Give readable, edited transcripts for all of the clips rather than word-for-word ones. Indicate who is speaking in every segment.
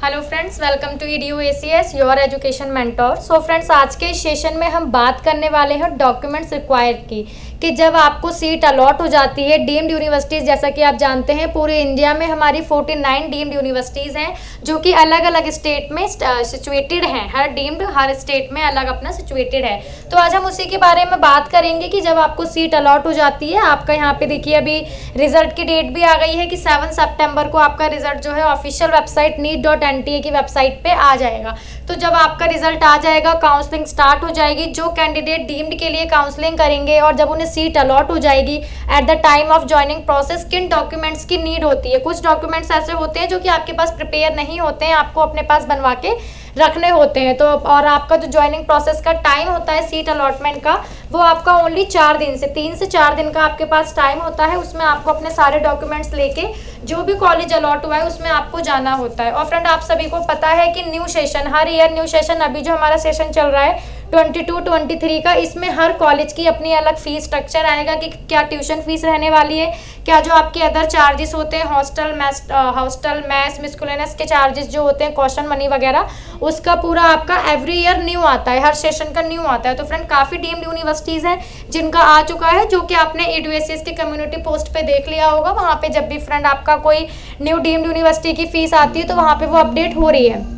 Speaker 1: Hello friends, welcome to EDU-ACS your education mentor. So friends, आज के इस session में हम बात करने वाले हैं डॉक्यूमेंट्स रिक्वायर्ड की कि जब आपको सीट अलॉट हो जाती है डीम्ड यूनिवर्सिटीज़, जैसा कि आप जानते हैं पूरे इंडिया में हमारी 49 डीम्ड यूनिवर्सिटीज़ हैं जो कि अलग अलग स्टेट में सिचुएटेड हैं। हर डीम्ड हर स्टेट में अलग अपना सिचुएटेड है। तो आज हम उसी के बारे में बात करेंगे कि जब आपको सीट अलॉट हो जाती है, आपका यहाँ पे देखिए अभी रिजल्ट की डेट भी आ गई है कि 7 सितंबर को आपका रिजल्ट जो है ऑफिशियल वेबसाइट NEET.NTA की वेबसाइट पे आ जाएगा। तो जब आपका रिजल्ट आ जाएगा, काउंसलिंग स्टार्ट हो जाएगी। जो कैंडिडेट डीम्ड के लिए काउंसलिंग करेंगे और जब उन्हें सीट अलॉट हो जाएगी, eight the time of joining process किन डॉक्यूमेंट्स की नीड होती है। कुछ डॉक्यूमेंट्स ऐसे होते हैं जो कि आपके पास प्रिपेयर नहीं होते हैं, आपको अपने पास बनवा के रखने होते हैं। तो और आपका जो ज्वाइनिंग प्रोसेस का टाइम होता है सीट अलॉटमेंट का, वो आपका ओनली 4 दिन से 3 से 4 दिन का आपके पास टाइम होता है। उसमें आपको अपने सारे डॉक्यूमेंट्स लेके जो भी कॉलेज अलॉट हुआ है उसमें आपको जाना होता है। और फ्रेंड, आप सभी को पता है कि न्यू सेशन, हर ईयर न्यू सेशन, अभी जो हमारा सेशन चल रहा है 22-23 का, इसमें हर कॉलेज की अपनी अलग फीस स्ट्रक्चर आएगा कि क्या ट्यूशन फीस रहने वाली है, क्या जो आपके अदर चार्जेस होते हैं हॉस्टल मैस मिसकुलेनस के चार्जेस जो होते हैं, कॉशन मनी वगैरह, उसका पूरा आपका एवरी ईयर न्यू आता है, हर सेशन का न्यू आता है। तो फ्रेंड, काफ़ी डीम्ड यूनिवर्सिटीज़ हैं जिनका आ चुका है, जो कि आपने EDU-ACS के कम्युनिटी पोस्ट पे देख लिया होगा। वहाँ पे जब भी फ्रेंड आपका कोई न्यू डीम्ड यूनिवर्सिटी की फीस आती है तो वहाँ पे वो अपडेट हो रही है।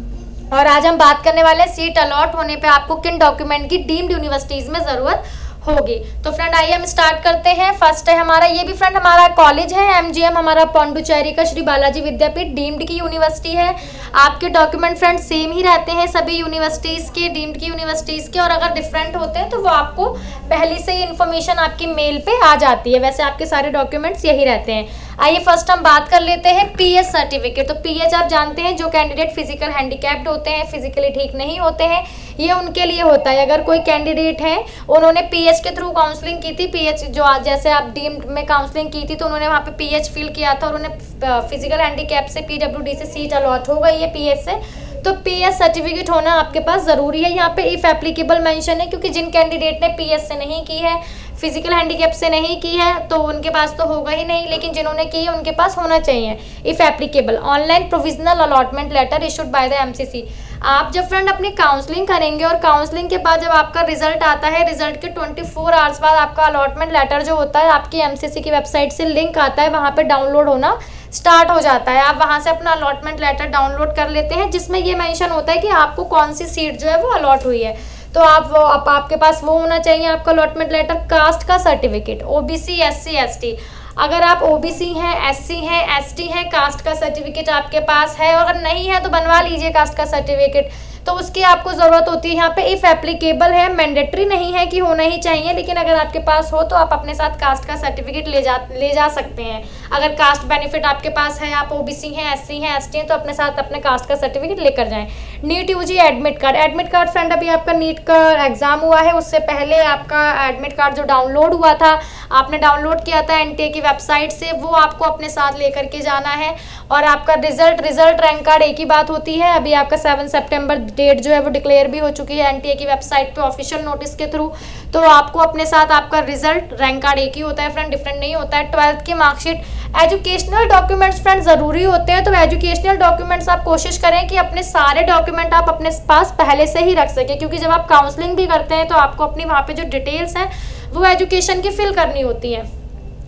Speaker 1: और आज हम बात करने वाले हैं सीट अलॉट होने पे आपको किन डॉक्यूमेंट की डीम्ड यूनिवर्सिटीज़ में ज़रूरत होगी। तो फ्रेंड, आइए हम स्टार्ट करते हैं। फर्स्ट है हमारा, ये भी फ्रेंड हमारा कॉलेज है MGM, हमारा पौंडुचेरी का श्री बालाजी विद्यापीठ डीम्ड की यूनिवर्सिटी है। आपके डॉक्यूमेंट फ्रेंड सेम ही रहते हैं सभी यूनिवर्सिटीज़ के, डीम्ड की यूनिवर्सिटीज़ के, और अगर डिफरेंट होते हैं तो वो आपको पहले से ही इन्फॉर्मेशन आपकी मेल पे आ जाती है। वैसे आपके सारे डॉक्यूमेंट्स यही रहते हैं। आइए फर्स्ट हम बात कर लेते हैं PH सर्टिफिकेट। तो PH आप जानते हैं जो कैंडिडेट फिजिकल हैंडीकैप्ड होते हैं, फिजिकली ठीक नहीं होते हैं, ये उनके लिए होता है। अगर कोई कैंडिडेट है, उन्होंने PH के थ्रू काउंसलिंग की थी, PH जो जैसे आप डीम्ड में काउंसलिंग की थी तो उन्होंने वहाँ पे PH फिल किया था और उन्हें फिजिकल हैंडीकैप से PWD से सीट अलॉट हो गई है PH से, तो PH सर्टिफिकेट होना आपके पास ज़रूरी है। यहाँ पे इफ़ एप्लीकेबल मेंशन है, क्योंकि जिन कैंडिडेट ने PH से नहीं की है, फिजिकल हैंडीकैप से नहीं की है, तो उनके पास तो होगा ही नहीं, लेकिन जिन्होंने की है उनके पास होना चाहिए if applicable. Online provisional allotment letter issued by the MCC। आप जब फ्रेंड अपनी काउंसलिंग करेंगे और काउंसलिंग के बाद जब आपका रिजल्ट आता है, रिजल्ट के 24 आवर्स बाद आपका अलॉटमेंट लेटर जो होता है आपकी MCC की वेबसाइट से लिंक आता है, वहाँ पर डाउनलोड होना स्टार्ट हो जाता है। आप वहाँ से अपना अलॉटमेंट लेटर डाउनलोड कर लेते हैं, जिसमें ये मेंशन होता है कि आपको कौन सी सीट जो है वो अलॉट हुई है। तो आपके पास वो होना चाहिए आपका अलॉटमेंट लेटर। कास्ट का सर्टिफिकेट, OBC SC ST, अगर आप OBC हैं, SC हैं, ST हैं, कास्ट का सर्टिफिकेट आपके पास है, और अगर नहीं है तो बनवा लीजिए कास्ट का सर्टिफिकेट। तो उसकी आपको ज़रूरत होती है यहाँ पे इफ़ एप्लीकेबल है, मैंडेटरी नहीं है कि होना ही चाहिए, लेकिन अगर आपके पास हो तो आप अपने साथ कास्ट का सर्टिफिकेट ले जा सकते हैं। अगर कास्ट बेनिफिट आपके पास है, आप OBC हैं, SC हैं, ST हैं, तो अपने साथ अपने कास्ट का सर्टिफिकेट लेकर जाएं। NEET UG admit card, admit card friend अभी आपका NEET का एग्जाम हुआ है, उससे पहले आपका एडमिट कार्ड जो डाउनलोड हुआ था, आपने डाउनलोड किया था NTA की वेबसाइट से, वो आपको अपने साथ लेकर के जाना है। और आपका रिजल्ट रैंक कार्ड एक ही बात होती है। अभी आपका 7 सितंबर डेट जो है वो डिक्लेयर भी हो चुकी है NTA की वेबसाइट पे ऑफिशियल नोटिस के थ्रू। तो आपको अपने साथ आपका रिजल्ट रैंक कार्ड एक ही होता है फ्रेंड, डिफरेंट नहीं होता है। 12th की मार्कशीट, एजुकेशनल डॉक्यूमेंट्स फ्रेंड ज़रूरी होते हैं। तो एजुकेशनल डॉक्यूमेंट्स आप कोशिश करें कि अपने सारे डॉक्यूमेंट आप अपने पास पहले से ही रख सकें, क्योंकि जब आप काउंसलिंग भी करते हैं तो आपको अपनी वहाँ पे जो डिटेल्स हैं वो एजुकेशन की फिल करनी होती है।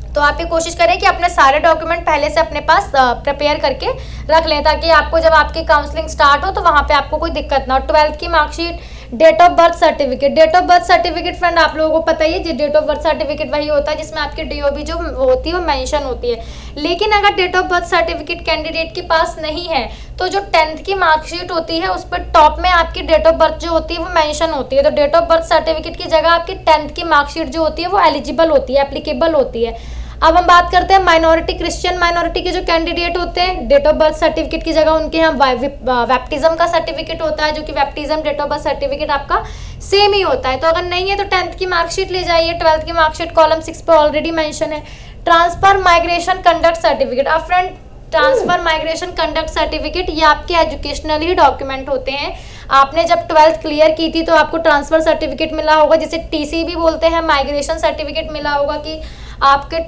Speaker 1: तो आप ये कोशिश करें कि अपने सारे डॉक्यूमेंट पहले से अपने पास प्रिपेयर करके रख लें, ताकि आपको जब आपकी काउंसलिंग स्टार्ट हो तो वहाँ पे आपको कोई दिक्कत ना हो। 12th की marksheet, date of birth certificate. Date of birth certificate friend आप लोगों को पता ही है, डेट ऑफ बर्थ सर्टिफिकेट वही होता है जिसमें आपकी DOB जो होती है वो मेंशन होती है। लेकिन अगर date of birth certificate candidate के पास नहीं है, तो जो 10th की मार्कशीट होती है उस पर टॉप में आपकी डेट ऑफ बर्थ जो होती है वो मेंशन होती है। तो डेट ऑफ बर्थ सर्टिफिकेट की जगह आपकी 10th की मार्कशीट जो होती है वो एलिजिबल होती है, एप्लीकेबल होती है। अब हम बात करते हैं माइनॉरिटी, क्रिश्चियन माइनॉरिटी के जो कैंडिडेट होते हैं, डेट ऑफ बर्थ सर्टिफिकेट की जगह उनके यहाँ बैप्टिज्म का सर्टिफिकेट होता है, जो कि baptism date of birth certificate आपका सेम ही होता है। तो अगर नहीं है तो 10th की मार्कशीट ले जाइए। 12th की मार्कशीट कॉलम 6 पे ऑलरेडी मेंशन है। ट्रांसफर माइग्रेशन कंडक्ट सर्टिफिकेट, अब friend transfer migration conduct certificate ये आपके एजुकेशनल ही डॉक्यूमेंट होते हैं। आपने जब 12th क्लियर की थी तो आपको ट्रांसफर सर्टिफिकेट मिला होगा, जिसे TC भी बोलते हैं, माइग्रेशन सर्टिफिकेट मिला होगा कि आपके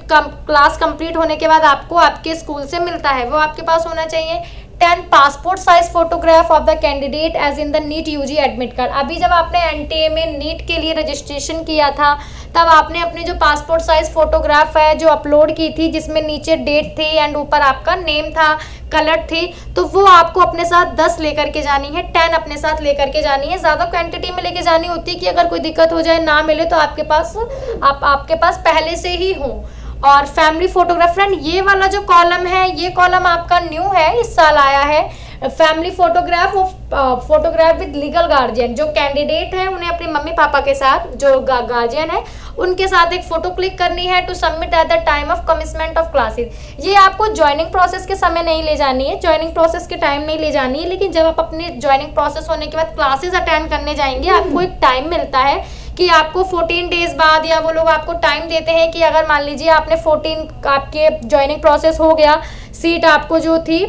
Speaker 1: क्लास कंप्लीट होने के बाद आपको आपके स्कूल से मिलता है, वो आपके पास होना चाहिए। 10 passport size photograph of the candidate as in the NEET UG admit card. अभी जब आपने एनटीए में नीट के लिए रजिस्ट्रेशन किया था तब आपने अपनी जो पासपोर्ट साइज फोटोग्राफ है जो अपलोड की थी, जिसमें नीचे डेट थी एंड ऊपर आपका नेम था, कलर थी, तो वो आपको अपने साथ 10 लेकर के जानी है, 10 अपने साथ लेकर के जानी है। ज़्यादा क्वांटिटी में लेके जानी होती है कि अगर कोई दिक्कत हो जाए, ना मिले तो आपके पास पहले से ही हो। और फैमिली फोटोग्राफ, फ्रेंड ये वाला जो कॉलम है, ये कॉलम आपका न्यू है, इस साल आया है। फैमिली फोटोग्राफ, वो फोटोग्राफ विद लीगल गार्जियन, जो कैंडिडेट है उन्हें अपने मम्मी पापा के साथ, जो गार्जियन है उनके साथ एक फोटो क्लिक करनी है to submit at the time of commitment of classes. ये आपको ज्वाइनिंग प्रोसेस के समय नहीं ले जानी है, ज्वाइनिंग प्रोसेस के टाइम नहीं ले जानी है, लेकिन जब आप अपने ज्वाइनिंग प्रोसेस होने के बाद क्लासेस अटेंड करने जाएंगे, आपको एक टाइम मिलता है कि आपको 14 डेज बाद, या वो लोग आपको टाइम देते हैं कि अगर मान लीजिए आपने 14 आपके ज्वाइनिंग प्रोसेस हो गया, सीट आपको जो थी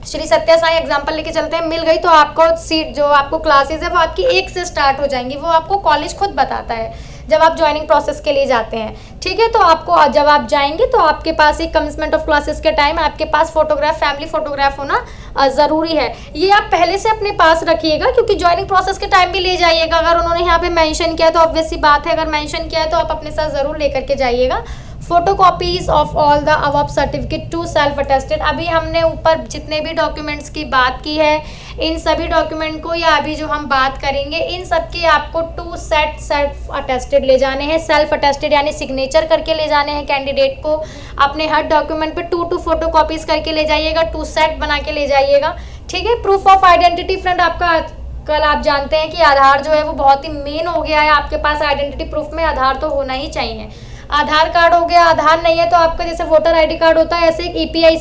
Speaker 1: श्री सत्य साई एग्जाम्पल लेके चलते हैं, मिल गई, तो आपको सीट जो आपको क्लासेस है वो आपकी 1 से स्टार्ट हो जाएंगी। वो आपको कॉलेज खुद बताता है जब आप ज्वाइनिंग प्रोसेस के लिए जाते हैं, ठीक है। तो आपको जब आप जाएंगे तो आपके पास एक कमिटमेंट ऑफ क्लासेस के टाइम आपके पास फोटोग्राफ, फैमिली फोटोग्राफ होना ज़रूरी है। ये आप पहले से अपने पास रखिएगा, क्योंकि ज्वाइनिंग प्रोसेस के टाइम भी ले जाइएगा। अगर उन्होंने यहाँ पे मेंशन किया तो ऑब्वियस सी बात है, अगर मेंशन किया है तो आप अपने साथ ज़रूर लेकर के जाइएगा। Photocopies of all the above certificate to self attested. अभी हमने ऊपर जितने भी डॉक्यूमेंट्स की बात की है, इन सभी डॉक्यूमेंट को, या अभी जो हम बात करेंगे, इन सब के आपको 2 सेट सेल्फ अटेस्टेड ले जाने हैं। सेल्फ अटेस्टेड यानी सिग्नेचर करके ले जाने हैं कैंडिडेट को। अपने हर डॉक्यूमेंट पे 2 फोटोकॉपीज करके ले जाइएगा, 2 सेट बना के ले जाइएगा, ठीक है। प्रूफ ऑफ आइडेंटिटी, फ्रेंड आपका कल आप जानते हैं कि आधार जो है वो बहुत ही मेन हो गया है। आपके पास आइडेंटिटी प्रूफ में आधार तो होना ही चाहिए। आधार कार्ड हो गया, आधार नहीं है तो आपका जैसे वोटर आईडी कार्ड होता है, ऐसे एक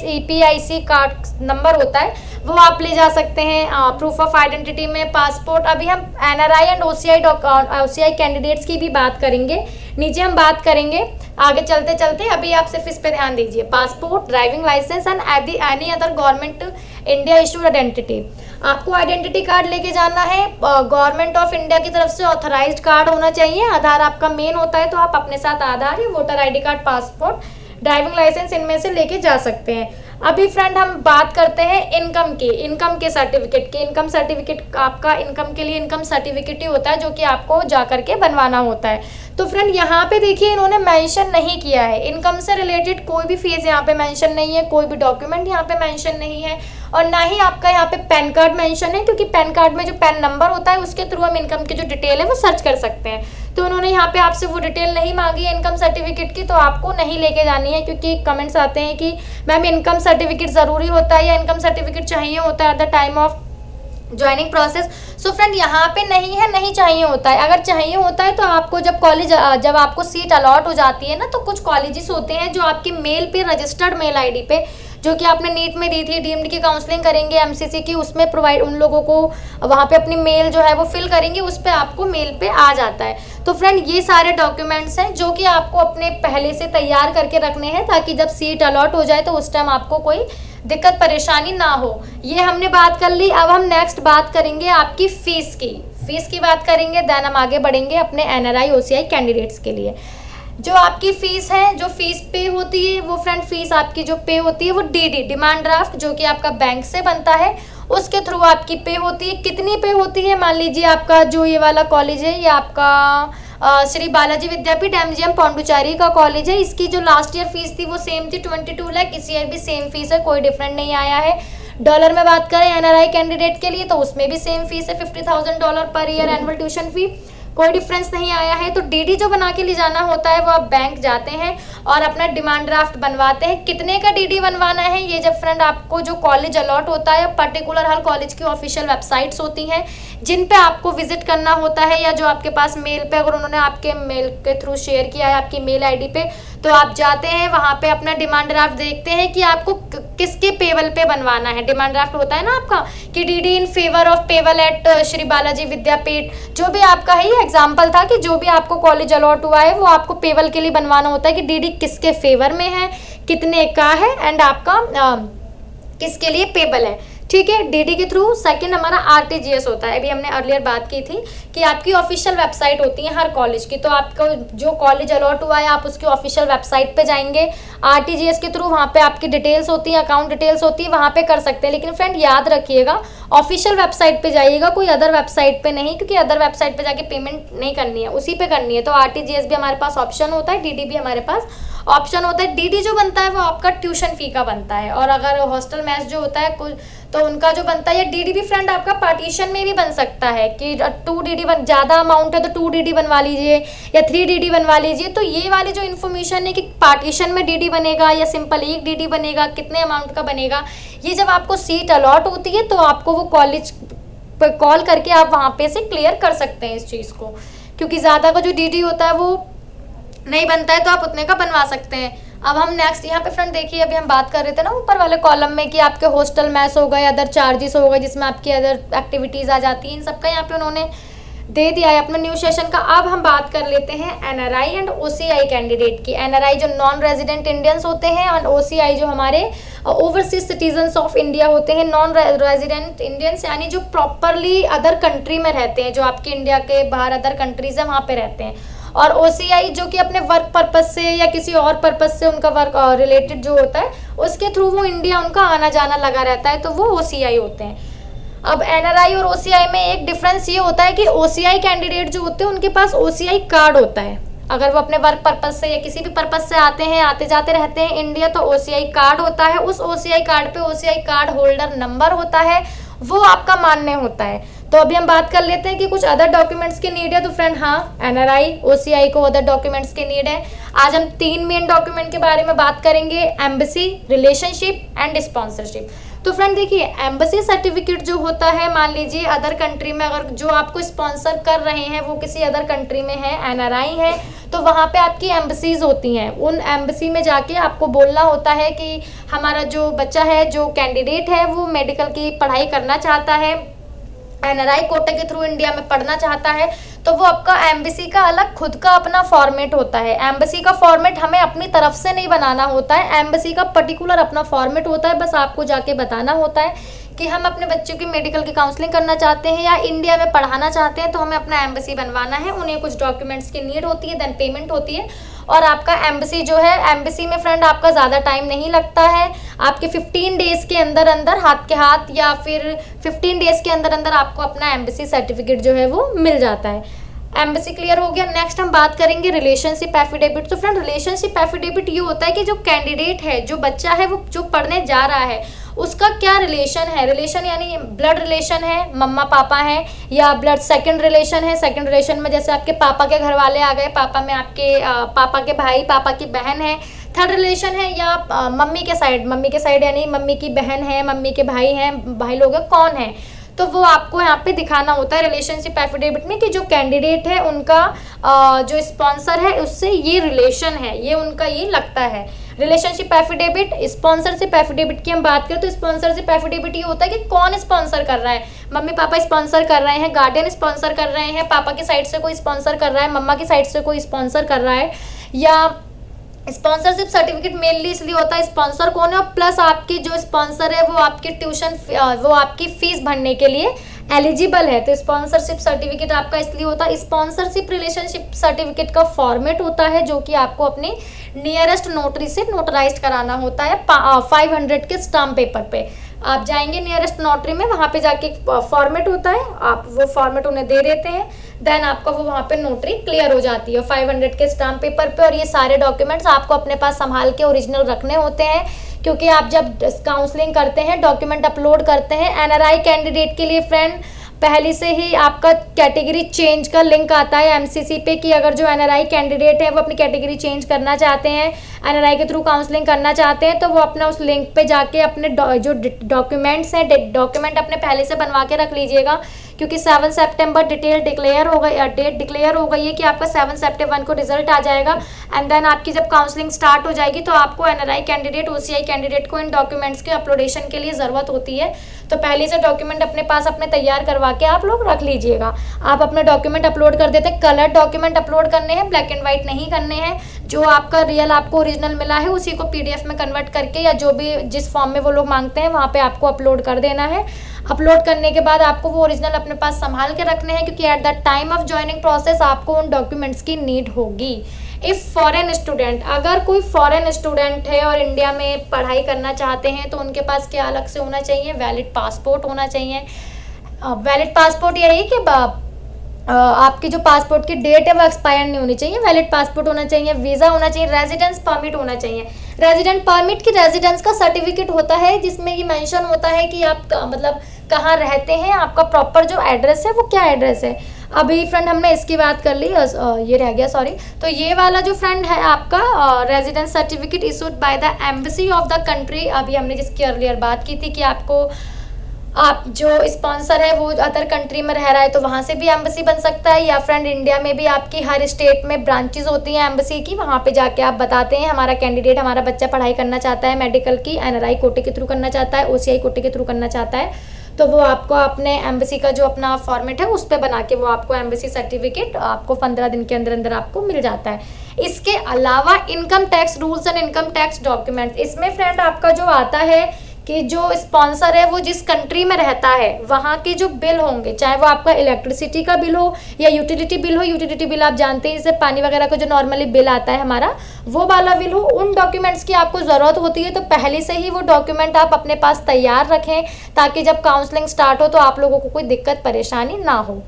Speaker 1: ईपीआईसी कार्ड नंबर होता है, वो आप ले जा सकते हैं। प्रूफ ऑफ आइडेंटिटी में पासपोर्ट, अभी हम एनआरआई एंड ओसीआई कैंडिडेट्स की भी बात करेंगे, नीचे हम बात करेंगे आगे चलते चलते। अभी आप सिर्फ इस पे ध्यान दीजिए, passport, driving licence and any other government India issued identity. आपको आइडेंटिटी कार्ड लेके जाना है, गवर्नमेंट ऑफ इंडिया की तरफ से ऑथराइज्ड कार्ड होना चाहिए। आधार आपका मेन होता है तो आप अपने साथ आधार या voter ID card, passport, driving licence इनमें से लेके जा सकते हैं। अभी फ्रेंड हम बात करते हैं इनकम के सर्टिफिकेट की। इनकम सर्टिफिकेट आपका इनकम के लिए इनकम सर्टिफिकेट ही होता है जो कि आपको जा करके बनवाना होता है। तो फ्रेंड यहाँ पे देखिए इन्होंने मेंशन नहीं किया है, इनकम से रिलेटेड कोई भी फीस यहाँ पे मेंशन नहीं है, कोई भी डॉक्यूमेंट यहाँ पे मेंशन नहीं है, और ना ही आपका यहाँ पे पैन कार्ड मेंशन है, क्योंकि पैन कार्ड में जो पैन नंबर होता है उसके थ्रू हम इनकम की जो डिटेल है वो सर्च कर सकते हैं। तो उन्होंने यहाँ पे आपसे वो डिटेल नहीं मांगी है इनकम सर्टिफिकेट की, तो आपको नहीं लेके जानी है, क्योंकि कमेंट्स आते हैं कि मैम इनकम सर्टिफिकेट ज़रूरी होता है या इनकम सर्टिफिकेट चाहिए होता है eight the time of joining process. So friend यहाँ पे नहीं है, नहीं चाहिए होता है। अगर चाहिए होता है तो आपको जब आपको सीट अलॉट हो जाती है ना, तो कुछ कॉलेजेस होते हैं जो आपकी मेल पे, रजिस्टर्ड मेल आईडी पे, जो कि आपने नीट में दी थी, डीएमडी की काउंसलिंग करेंगे एमसीसी की, उसमें प्रोवाइड उन लोगों को वहाँ पे अपनी मेल जो है वो फिल करेंगे, उस पर आपको मेल पे आ जाता है। तो फ्रेंड ये सारे डॉक्यूमेंट्स हैं जो कि आपको अपने पहले से तैयार करके रखने हैं, ताकि जब सीट अलॉट हो जाए तो उस टाइम आपको कोई दिक्कत परेशानी ना हो। ये हमने बात कर ली। अब हम नेक्स्ट बात करेंगे आपकी फीस की बात करेंगे, देन हम आगे बढ़ेंगे अपने एनआरआई ओसीआई कैंडिडेट्स के लिए। जो आपकी फीस है, जो फीस पे होती है वो फ्रेंड फीस आपकी जो पे होती है वो डीडी, डिमांड ड्राफ्ट, जो कि आपका बैंक से बनता है, उसके थ्रू आपकी पे होती है। कितनी पे होती है, मान लीजिए आपका जो ये वाला कॉलेज है, ये आपका श्री बालाजी विद्यापीठ एमजीएम पौंडुचेरी का कॉलेज है, इसकी जो लास्ट ईयर फीस थी वो सेम थी 22 लाख, इस ईयर भी सेम फीस है, कोई डिफरेंट नहीं आया है। डॉलर में बात करें एनआरआई कैंडिडेट के लिए तो उसमें भी सेम फीस है, $50,000 per year annual tuition fee, कोई डिफरेंस नहीं आया है। तो डीडी जो बना के ले जाना होता है वो आप बैंक जाते हैं और अपना डिमांड ड्राफ्ट बनवाते हैं। कितने का डीडी बनवाना है, ये जब फ्रेंड आपको जो कॉलेज अलॉट होता है, पर्टिकुलर हर कॉलेज की ऑफिशियल वेबसाइट्स होती हैं जिन पे आपको विजिट करना होता है, या जो आपके पास मेल पे अगर उन्होंने आपके मेल के थ्रू शेयर किया है आपकी मेल आईडी पे, तो आप जाते हैं वहाँ पे अपना डिमांड ड्राफ्ट देखते हैं कि आपको किसके पेबल पे बनवाना है। डिमांड ड्राफ्ट होता है ना आपका कि DD in favour of payable at Shri Balaji Vidyapeeth, जो भी आपका है, ये एग्जाम्पल था कि जो भी आपको कॉलेज अलॉट हुआ है वो आपको पेबल के लिए बनवाना होता है कि डीडी किसके फेवर में है, कितने का है, एंड आपका किसके लिए पेबल है। ठीक है। डीडी के थ्रू सेकंड हमारा आरटीजीएस होता है। अभी हमने अर्लियर बात की थी कि आपकी ऑफिशियल वेबसाइट होती है हर कॉलेज की, तो आपको जो कॉलेज अलॉट हुआ है आप उसकी ऑफिशियल वेबसाइट पे जाएंगे। आरटीजीएस के थ्रू वहाँ पे आपकी डिटेल्स होती है, अकाउंट डिटेल्स होती है, वहाँ पे कर सकते हैं। लेकिन फ्रेंड याद रखिएगा ऑफिशियल वेबसाइट पे जाइएगा, कोई अदर वेबसाइट पे नहीं, क्योंकि अदर वेबसाइट पे जाके पेमेंट नहीं करनी है, उसी पे करनी है। तो आरटीजीएस भी हमारे पास ऑप्शन होता है, डीडी भी हमारे पास ऑप्शन होता है। डीडी जो बनता है वो आपका ट्यूशन फी का बनता है, और अगर हॉस्टल मैच जो होता है कुछ तो उनका जो बनता है, या डीडी भी फ्रेंड आपका पार्टीशन में भी बन सकता है कि 2 डीडी बन, ज़्यादा अमाउंट है तो 2 डीडी बनवा लीजिए या 3 डीडी बनवा लीजिए। तो ये वाली जो इन्फॉर्मेशन है कि पार्टीशन में डीडी बनेगा या सिंपल 1 डीडी बनेगा, कितने अमाउंट का बनेगा, ये जब आपको सीट अलॉट होती है तो आपको वो कॉलेज पर कॉल करके आप वहाँ पे से क्लियर कर सकते हैं इस चीज़ को, क्योंकि ज़्यादा का जो डीडी होता है वो नहीं बनता है तो आप उतने का बनवा सकते हैं। अब हम नेक्स्ट यहाँ पे फ्रेंड देखिए, अभी हम बात कर रहे थे ना ऊपर वाले कॉलम में कि आपके हॉस्टल मैस हो गए, अदर चार्जेस हो गए जिसमें आपकी अदर एक्टिविटीज़ आ जाती हैं, इन सबका यहाँ पे उन्होंने दे दिया है अपने न्यू सेशन का। अब हम बात कर लेते हैं एनआरआई एंड ओसीआई कैंडिडेट की। एनआरआई जो नॉन रेजिडेंट इंडियंस होते हैं और ओसीआई जो हमारे ओवरसीज सिटीजन्स ऑफ इंडिया होते हैं। नॉन रेजिडेंट इंडियंस यानी जो प्रॉपरली अदर कंट्री में रहते हैं, जो आपके इंडिया के बाहर अदर कंट्रीज है वहाँ पे रहते हैं। और ओसीआई जो कि अपने वर्क पर्पस से या किसी और पर्पस से उनका वर्क रिलेटेड जो होता है उसके थ्रू वो इंडिया उनका आना जाना लगा रहता है, तो वो ओसीआई होते हैं। अब एनआरआई और ओसीआई में एक डिफरेंस ये होता है कि ओसीआई कैंडिडेट जो होते हैं उनके पास ओसीआई कार्ड होता है। अगर वो अपने वर्क पर्पस से या किसी भी पर्पस से आते हैं, आते जाते रहते हैं इंडिया, तो ओसीआई कार्ड होता है। उस ओसीआई कार्ड पे ओसीआई कार्ड होल्डर नंबर होता है, वो आपका मान्य होता है। तो अभी हम बात कर लेते हैं कि कुछ अदर डॉक्यूमेंट्स की नीड है। तो फ्रेंड हाँ, एनआरआई ओसीआई को अदर डॉक्यूमेंट्स की नीड है। आज हम 3 मेन डॉक्यूमेंट के बारे में बात करेंगे, एम्बेसी, रिलेशनशिप एंड स्पॉन्सरशिप। तो फ्रेंड देखिए, एम्बेसी सर्टिफिकेट जो होता है, मान लीजिए अदर कंट्री में अगर जो आपको स्पॉन्सर कर रहे हैं वो किसी अदर कंट्री में है, एनआरआई है, तो वहाँ पे आपकी एम्बेसीज होती हैं। उन एम्बेसी में जाके आपको बोलना होता है कि हमारा जो बच्चा है, जो कैंडिडेट है, वो मेडिकल की पढ़ाई करना चाहता है, एनआरआई कोटे के थ्रू इंडिया में पढ़ना चाहता है, तो वो आपका एम्बेसी का अलग खुद का अपना फॉर्मेट होता है। एम्बेसी का फॉर्मेट हमें अपनी तरफ से नहीं बनाना होता है, एम्बेसी का पर्टिकुलर अपना फॉर्मेट होता है। बस आपको जाके बताना होता है कि हम अपने बच्चों की मेडिकल की काउंसलिंग करना चाहते हैं या इंडिया में पढ़ाना चाहते हैं, तो हमें अपना एम्बेसी बनवाना है। उन्हें कुछ डॉक्यूमेंट्स की नीड होती है, देन पेमेंट होती है, और आपका एम्बेसी जो है, एम्बेसी में फ्रेंड आपका ज़्यादा टाइम नहीं लगता है। आपके 15 डेज़ के अंदर अंदर हाथ के हाथ या फिर 15 डेज़ के अंदर अंदर आपको अपना एम्बेसी सर्टिफिकेट जो है वो मिल जाता है। एम्बेसी क्लियर हो गया। नेक्स्ट हम बात करेंगे रिलेशनशिप एफिडेविट। तो फ्रेंड रिलेशनशिप एफिडेविट ये होता है कि जो कैंडिडेट है, जो बच्चा है, वो जो पढ़ने जा रहा है, उसका क्या रिलेशन है। रिलेशन यानी ब्लड रिलेशन है, मम्मा पापा हैं, या ब्लड सेकंड रिलेशन है। सेकंड रिलेशन में जैसे आपके पापा के घर वाले आ गए, पापा में आपके पापा के भाई, पापा की बहन है। थर्ड रिलेशन है या मम्मी के साइड यानी मम्मी की बहन है, मम्मी के भाई हैं, भाई लोग हैं, कौन है, तो वो आपको यहाँ पे दिखाना होता है रिलेशनशिप एफिडेविट में कि जो कैंडिडेट है उनका जो स्पॉन्सर है उससे ये रिलेशन है, ये उनका ये लगता है। रिलेशनशिप एफिडेविट, स्पॉन्सरशिप एफिडेविट की हम बात करें तो स्पॉन्सरशिप एफिडेविट ये होता है कि कौन स्पॉन्सर कर रहा है। मम्मी पापा स्पॉन्सर कर रहे हैं, गार्डियन स्पॉन्सर कर रहे हैं, पापा की साइड से कोई स्पॉन्सर कर रहा है, मम्मा की साइड से कोई स्पॉन्सर कर रहा है। या स्पॉन्सरशिप सर्टिफिकेट मेनली इसलिए होता है स्पॉन्सर कौन है, और प्लस आपकी जो स्पॉन्सर है वो आपकी ट्यूशन वो आपकी फीस भरने के लिए एलिजिबल है। तो स्पॉन्सरशिप सर्टिफिकेट आपका इसलिए होता है। स्पॉन्सरशिप रिलेशनशिप सर्टिफिकेट का फॉर्मेट होता है जो कि आपको अपनी नियरेस्ट नोटरी से नोटराइज कराना होता है 500 के स्टाम्प पेपर पे। आप जाएंगे नियरेस्ट नोटरी में, वहाँ पे जाके फॉर्मेट होता है, आप वो फॉर्मेट उन्हें दे देते हैं, देन आपका वो वहाँ पे नोटरी क्लियर हो जाती है 500 के स्टाम्प पेपर पे। और ये सारे डॉक्यूमेंट्स आपको अपने पास संभाल के ओरिजिनल रखने होते हैं, क्योंकि आप जब काउंसलिंग करते हैं, डॉक्यूमेंट अपलोड करते हैं, एनआरआई कैंडिडेट के लिए फ्रेंड पहले से ही आपका कैटेगरी चेंज का लिंक आता है एमसीसी पे कि अगर जो एनआरआई कैंडिडेट है वो अपनी कैटेगरी चेंज करना चाहते हैं, एनआरआई के थ्रू काउंसलिंग करना चाहते हैं, तो वो अपना उस लिंक पे जाके अपने जो डॉक्यूमेंट्स हैं, डॉक्यूमेंट अपने पहले से बनवा के रख लीजिएगा, क्योंकि 7 सितंबर डिटेल डिक्लेयर हो गई, डेट डिक्लेयर हो गई है कि आपका 7 सितंबर को रिजल्ट आ जाएगा। एंड देन आपकी जब काउंसलिंग स्टार्ट हो जाएगी तो आपको एनआरआई कैंडिडेट, ओसीआई कैंडिडेट को इन डॉक्यूमेंट्स के अपलोडेशन के लिए ज़रूरत होती है। तो पहले से डॉक्यूमेंट अपने पास अपने तैयार करवा के आप लोग रख लीजिएगा। आप अपने डॉक्यूमेंट अपलोड कर देते हैं, कलर डॉक्यूमेंट अपलोड करने हैं, ब्लैक एंड व्हाइट नहीं करने हैं। जो आपका रियल आपको ओरिजिनल मिला है उसी को पीडीएफ में कन्वर्ट करके या जो भी जिस फॉर्म में वो लोग मांगते हैं वहाँ पे आपको अपलोड कर देना है। अपलोड करने के बाद आपको वो ओरिजिनल अपने पास संभाल के रखने हैं, क्योंकि eight the time of joining process आपको उन डॉक्यूमेंट्स की नीड होगी। इफ़ फॉरेन स्टूडेंट, अगर कोई फॉरेन स्टूडेंट है और इंडिया में पढ़ाई करना चाहते हैं तो उनके पास क्या अलग से होना चाहिए? वैलिड पासपोर्ट होना चाहिए। वैलिड पासपोर्ट यही कि आपकी जो पासपोर्ट की डेट है वो एक्सपायर नहीं होनी चाहिए, वैलिड पासपोर्ट होना चाहिए, वीज़ा होना चाहिए, रेजिडेंस परमिट होना चाहिए। रेजिडेंट परमिट की रेजिडेंस का सर्टिफिकेट होता है जिसमें ये मेंशन होता है कि आप मतलब कहाँ रहते हैं, आपका प्रॉपर जो एड्रेस है वो क्या एड्रेस है। अभी फ्रेंड हमने इसकी बात कर ली, ये रह गया सॉरी। तो ये वाला जो फ्रेंड है आपका residence certificate issued by the embassy of the country, अभी हमने जिसकी अर्लियर बात की थी कि आपको आप जो स्पॉन्सर है वो अदर कंट्री में रह रहा है तो वहाँ से भी एम्बेसी बन सकता है, या फ्रेंड इंडिया में भी आपकी हर स्टेट में ब्रांचेस होती हैं एम्बेसी की, वहाँ पे जाके आप बताते हैं हमारा कैंडिडेट, हमारा बच्चा पढ़ाई करना चाहता है मेडिकल की, एनआरआई कोटे के थ्रू करना चाहता है, ओसीआई कोटे के थ्रू करना चाहता है, तो वो आपको अपने एम्बेसी का जो अपना फॉर्मेट है उस पर बना के वो आपको एम्बेसी सर्टिफिकेट आपको 15 दिन के अंदर अंदर आपको मिल जाता है। इसके अलावा income tax rules and income tax documents, इसमें फ्रेंड आपका जो आता है कि जो स्पॉन्सर है वो जिस कंट्री में रहता है वहाँ के जो बिल होंगे, चाहे वो आपका इलेक्ट्रिसिटी का बिल हो या यूटिलिटी बिल हो, यूटिलिटी बिल आप जानते हैं, इससे पानी वगैरह का जो नॉर्मली बिल आता है हमारा, वो वाला बिल हो, उन डॉक्यूमेंट्स की आपको ज़रूरत होती है। तो पहले से ही वो डॉक्यूमेंट आप अपने पास तैयार रखें ताकि जब काउंसलिंग स्टार्ट हो तो आप लोगों को कोई दिक्कत परेशानी ना हो।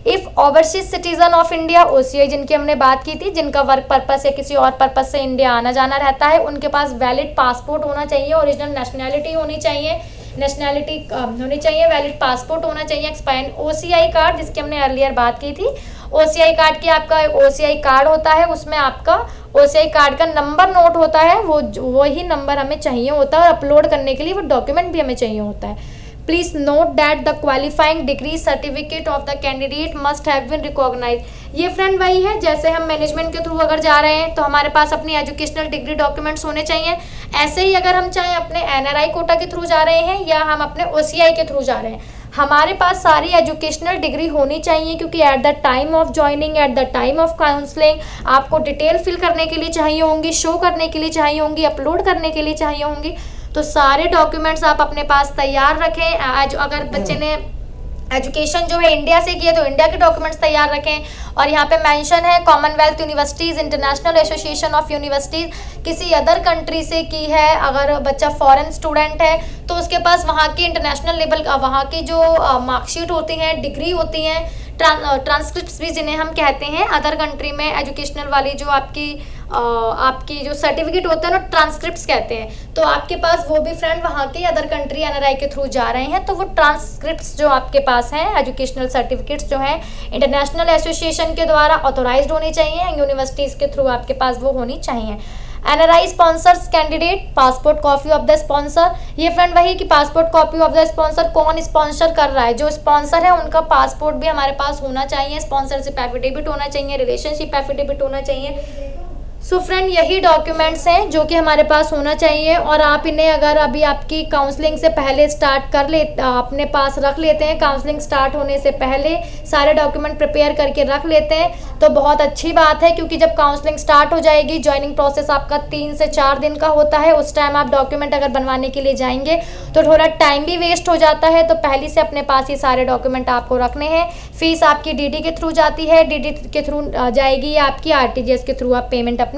Speaker 1: If overseas citizen of India, OCI जिनकी हमने बात की थी, जिनका वर्क पर्पस या किसी और पर्पस से इंडिया आना जाना रहता है, उनके पास वैलिड पासपोर्ट होना चाहिए, ओरिजिनल नेशनैलिटी होनी चाहिए, नेशनैलिटी होनी चाहिए, वैलिड पासपोर्ट होना चाहिए, एक्सपायर ओसीआई कार्ड जिसकी हमने अर्लियर बात की थी, ओसीआई कार्ड की आपका ओसीआई कार्ड होता है, उसमें आपका ओसीआई कार्ड का नंबर नोट होता है, वही नंबर हमें चाहिए होता है और अपलोड करने के लिए वो डॉक्यूमेंट भी हमें चाहिए होता है। Please note that the qualifying degree certificate of the candidate must have been recognized। ये फ्रेंड वही है जैसे हम मैनेजमेंट के थ्रू अगर जा रहे हैं तो हमारे पास अपनी एजुकेशनल डिग्री डॉक्यूमेंट्स होने चाहिए। ऐसे ही अगर हम चाहे अपने एनआरआई कोटा के थ्रू जा रहे हैं या हम अपने ओसीआई के थ्रू जा रहे हैं, हमारे पास सारी एजुकेशनल डिग्री होनी चाहिए, क्योंकि eight the time of joining, eight the time of counselling आपको डिटेल फिल करने के लिए चाहिए होंगी, शो करने के लिए चाहिए होंगी, अपलोड करने के लिए चाहिए होंगी। तो सारे डॉक्यूमेंट्स आप अपने पास तैयार रखें। आज अगर बच्चे ने एजुकेशन जो है इंडिया से किया तो इंडिया के डॉक्यूमेंट्स तैयार रखें। और यहाँ पे मेंशन है Commonwealth universities, international association of universities, किसी अदर कंट्री से की है। अगर बच्चा फॉरेन स्टूडेंट है तो उसके पास वहाँ की इंटरनेशनल लेवल वहाँ की जो मार्कशीट होती हैं, डिग्री होती हैं, ट्रांसक्रिप्ट्स भी जिन्हें हम कहते हैं अदर कंट्री में एजुकेशनल वाली जो आपकी जो सर्टिफिकेट होता है ना, ट्रांसक्रिप्ट्स कहते हैं। तो आपके पास वो भी फ्रेंड वहाँ के अदर कंट्री एनआरआई के थ्रू जा रहे हैं तो वो ट्रांसक्रिप्ट्स जो आपके पास हैं, एजुकेशनल सर्टिफिकेट्स जो हैं इंटरनेशनल एसोसिएशन के द्वारा ऑथोराइज्ड होनी चाहिए, यूनिवर्सिटीज़ के थ्रू आपके पास वो होनी चाहिए। NRI sponsors candidate, passport copy of the sponsor, ये फ्रेंड वही कि passport copy of the sponsor, कौन स्पॉन्सर कर रहा है, जो स्पॉन्सर है उनका पासपोर्ट भी हमारे पास होना चाहिए, स्पॉन्सरशिप एफिडेविट होना चाहिए, रिलेशनशिप एफिडेविट होना चाहिए। सो फ्रेंड यही डॉक्यूमेंट्स हैं जो कि हमारे पास होना चाहिए और आप इन्हें अगर अभी आपकी काउंसलिंग से पहले स्टार्ट कर ले अपने पास रख लेते हैं, काउंसलिंग स्टार्ट होने से पहले सारे डॉक्यूमेंट प्रिपेयर करके रख लेते हैं तो बहुत अच्छी बात है, क्योंकि जब काउंसलिंग स्टार्ट हो जाएगी, ज्वाइनिंग प्रोसेस आपका 3 से 4 दिन का होता है, उस टाइम आप डॉक्यूमेंट अगर बनवाने के लिए जाएंगे तो थोड़ा टाइम भी वेस्ट हो जाता है। तो पहले से अपने पास ये सारे डॉक्यूमेंट आपको रखने हैं। फीस आपकी डीडी के थ्रू जाती है, डीडी के थ्रू जाएगी या आपकी आरटीजीएस के थ्रू आप पेमेंट अपनी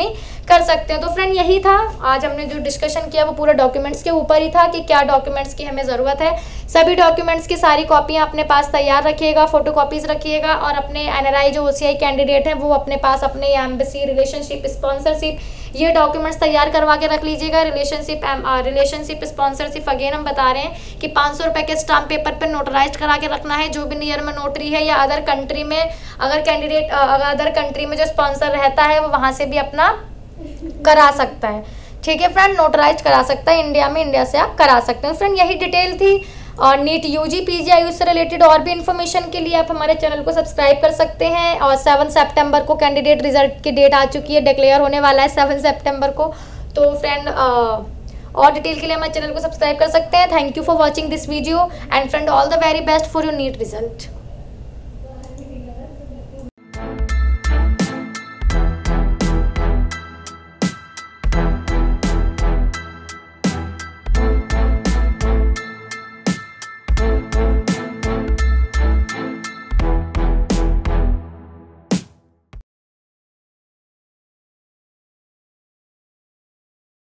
Speaker 1: कर सकते हैं। तो फ्रेंड यही था आज हमने जो डिस्कशन किया वो पूरा डॉक्यूमेंट्स के ऊपर ही था कि क्या डॉक्यूमेंट्स की हमें ज़रूरत है। सभी डॉक्यूमेंट्स की सारी कॉपियाँ अपने पास तैयार रखिएगा, फोटो कॉपीज़ रखिएगा और अपने एनआरआई जो ओसीआई कैंडिडेट हैं वो अपने पास अपने एम्बेसी, रिलेशनशिप, स्पॉन्सरशिप ये डॉक्यूमेंट्स तैयार करवा के रख लीजिएगा। रिलेशनशिप स्पॉन्सरशिप अगेन हम बता रहे हैं कि 500 रुपये के स्टाम्प पेपर पर नोटराइज करा के रखना है, जो भी नियर में नोटरी है या अदर कंट्री में अगर कैंडिडेट अदर कंट्री में जो स्पॉन्सर रहता है वो वहाँ से भी अपना करा सकता है। ठीक है फ्रेंड, नोटराइज करा सकता है इंडिया में, इंडिया से आप करा सकते हैं। फ्रेंड यही डिटेल थी और नीट यूजी पीजीआई से रिलेटेड और भी इन्फॉर्मेशन के लिए आप हमारे चैनल को सब्सक्राइब कर सकते हैं। और 7 सितंबर को कैंडिडेट रिजल्ट की डेट आ चुकी है, डिक्लेयर होने वाला है 7 सितंबर को। तो फ्रेंड और डिटेल के लिए हमारे चैनल को सब्सक्राइब कर सकते हैं। Thank you for watching this video and friend all the very best for your NEET result.